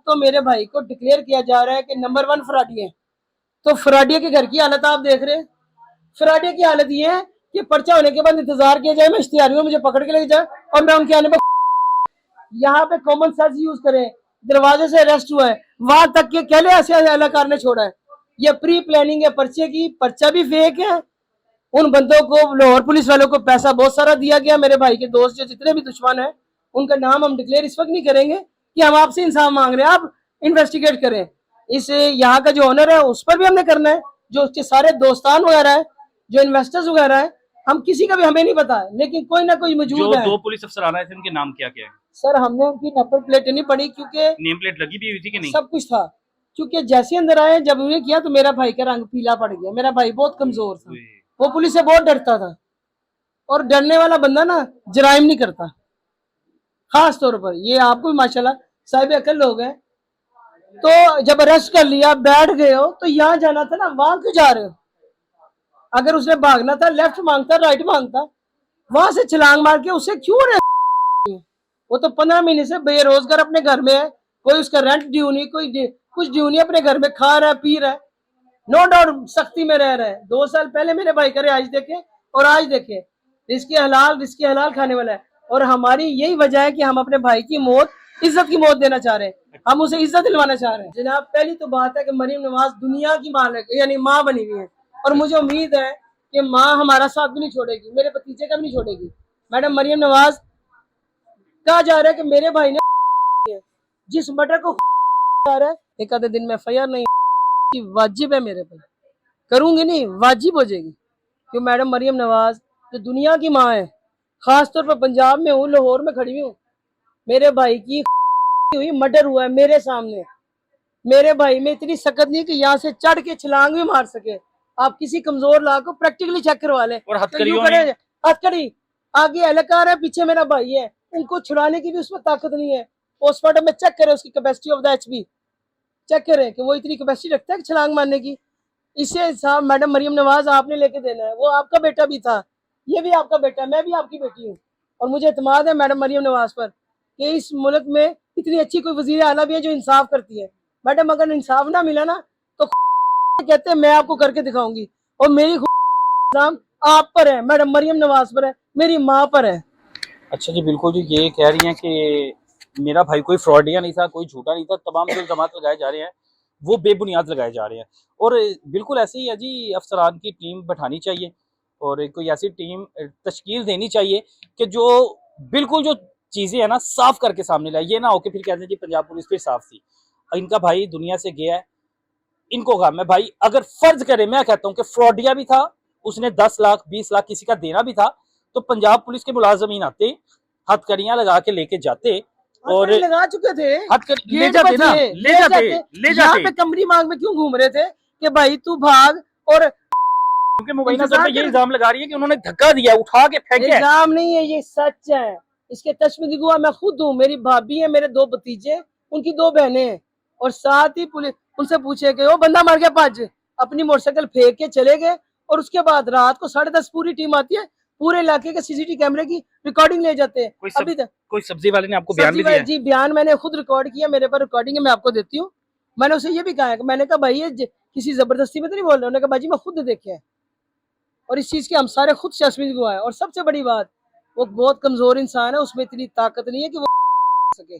तो मेरे भाई को डिक्लेयर किया जा रहा है कि नंबर 1 फराडी है। तो फराडिया के घर की हालत आप देख रहे हैं। फराडिया की हालत ये है कि पर्चा होने के बाद इंतजार किया जाए, मैं इश्तिहारी हूं, मुझे पकड़ के लेके जाए और मैं उनके आने पर यहाँ पे कॉमन सेंस यूज करें। दरवाजे से अरेस्ट हुआ है, वहां तक के कहले ऐसे अहलकार ने छोड़ा है। ये प्री प्लानिंग है पर्चे की, पर्चा भी फेक है। उन बंदों को, लाहौर पुलिस वालों को पैसा बहुत सारा दिया गया। मेरे भाई के दोस्त जो जितने भी दुश्मन है उनका नाम हम डिक्लेयर इस वक्त नहीं करेंगे कि हम आपसे इंसाफ मांग रहे हैं, आप इन्वेस्टिगेट करें। इस यहाँ का जो ओनर है उस पर भी हमने करना है, जो उसके सारे दोस्तान वगैरह है, जो इन्वेस्टर्स वगैरह है, हम किसी का भी हमें नहीं पता है, लेकिन कोई ना कोई मौजूद जो है। 2 पुलिस अफसर आ रहे थे उनके नाम क्या क्या है? सर हमने उनकी नंबर प्लेट नहीं पड़ी क्योंकि नेम प्लेट लगी भी हुई थी कि नहीं? सब कुछ था। क्योंकि जैसे अंदर आए, जब उन्हें किया तो मेरा भाई का रंग पीला पड़ गया। मेरा भाई बहुत कमजोर था, वो पुलिस से बहुत डरता था, और डरने वाला बंदा ना जराइम नहीं करता। खास तौर पर ये आपको भी माशाल्लाह साहिब अकल लोग हैं। तो जब अरेस्ट कर लिया, बैठ गए हो, तो यहाँ जाना था ना, वहां क्यों जा रहे हो? अगर उसने भागना था, लेफ्ट मांगता, राइट मांगता, वहां से छलांग मार के उसे क्यों रहे? वो तो 15 महीने से बेरोजगार अपने घर में है, कोई उसका रेंट ड्यू नहीं, कोई कुछ ड्यू नहीं, अपने घर में खा रहा है, पी रहा है, नो डाउट सख्ती में रह रहा है। 2 साल पहले मेरे भाई करे आज देखे और आज देखे, रिस्की हलाल खाने वाला है। और हमारी यही वजह है कि हम अपने भाई की मौत, इज्जत की मौत देना चाह रहे हैं, हम उसे इज्जत दिलवाना चाह रहे हैं। जनाब पहली तो बात है कि मरीम नवाज दुनिया की माँ यानी माँ बनी हुई है, और मुझे उम्मीद है कि माँ हमारा साथ भी नहीं छोड़ेगी, मेरे भतीजे का भी नहीं छोड़ेगी। मैडम मरीम नवाज, कहा जा रहा है कि मेरे भाई ने जिस मर्डर को रहा है, एक आधे दिन में FIR नहीं, वाजिब है मेरे पे, करूंगी नहीं, वाजिब हो जाएगी। क्यों? मैडम मरियम नवाज जो दुनिया की माँ है, खासतौर पर पंजाब में हूँ, लाहौर में खड़ी हूँ, मेरे भाई की हुई मर्डर हुआ है मेरे सामने। मेरे भाई में इतनी सकत नहीं कि यहाँ से चढ़ के छलांग भी मार सके। आप किसी कमजोर लाख को प्रैक्टिकली चेक करवा लें। और हथकड़ी आगे एहलकार है, पीछे मेरा भाई है, उनको छुड़ाने की भी उसमें ताकत नहीं है। पोस्टमार्टम में चेक करें उसकी capacity of the HP, check करें कि वो इतनी कैपेसिटी रखता है छलांग मारने की। इससे हिसाब मैडम मरियम नवाज आपने लेके देना है। वो आपका बेटा भी था, ये भी आपका बेटा है, मैं भी आपकी बेटी हूँ, और मुझे इत्मीनान है मैडम मरियम नवाज पर कि इस मुल्क में इतनी अच्छी कोई वजीर आला भी है जो इंसाफ करती है। मैडम अगर इंसाफ ना मिला ना तो कहते हैं मैं आपको करके दिखाऊंगी, और मेरी इल्जाम आप पर है, मैडम मरियम नवाज पर है, मेरी माँ पर है। अच्छा जी, बिल्कुल जी, ये कह रही हैं कि मेरा भाई कोई फ्रॉडिया नहीं था, कोई झूठा नहीं था, तमाम जो इल्जामात लगाए जा रहे हैं वो बेबुनियाद लगाए जा रहे हैं। और बिल्कुल ऐसे ही है जी, अफसरान की टीम बैठानी चाहिए और कोई ऐसी टीम तश्कील देनी चाहिए कि जो बिल्कुल जो चीज़ें हैं ना साफ करके सामने लाए। ये ना हो कि फिर कहते हैं जी पंजाब पुलिस फिर साफ थी। इनका भाई दुनिया से गया है, इनको गम है भाई। अगर फर्ज करे, मैं कहता हूँ कि फ्रॉडिया भी था, उसने 10 लाख 20 लाख किसी का देना भी था, तो पंजाब पुलिस के मुलाजमीन आते, हथकड़ियां लगा के लेके जाते और लगा चुके थे, ले जाते ना, ले जाते। पे कमरी मांग में क्यों घूम रहे थे कि भाई तू भाग? और क्योंकि मुबैना सर पे ये इल्जाम लगा रही है कि उन्होंने धक्का दिया, उठा के फेंके। इल्जाम नहीं है, ये सच है। इसके तशमीद गुआ मैं खुद हूँ, मेरी भाभी है, मेरे 2 भतीजे, उनकी 2 बहनें हैं, और साथ ही पुलिस उनसे पूछे कि वो बंदा मार के भज, अपनी मोटरसाइकिल फेंक के चले गए। और उसके बाद रात को 10:30 पूरी टीम आती है, पूरे इलाके के CCTV कैमरे की रिकॉर्डिंग ले जाते हैं। अभी तक कोई सब्जी वाले ने आपको बयान भी दिया? जी बयान मैंने खुद रिकॉर्ड किया, मेरे पर रिकॉर्डिंग है, मैं आपको देती हूँ। मैंने उसे ये भी कहा है कि मैंने कहा भाई ये किसी जबरदस्ती में तो नहीं बोल रहे? उन्होंने कहा भाई जी मैं खुद देखे हैं, और इस चीज के हम सारे खुद शर्मिंदा हुआ है। और सबसे बड़ी बात, वो बहुत कमजोर इंसान है, उसमें इतनी ताकत नहीं है कि वो सके।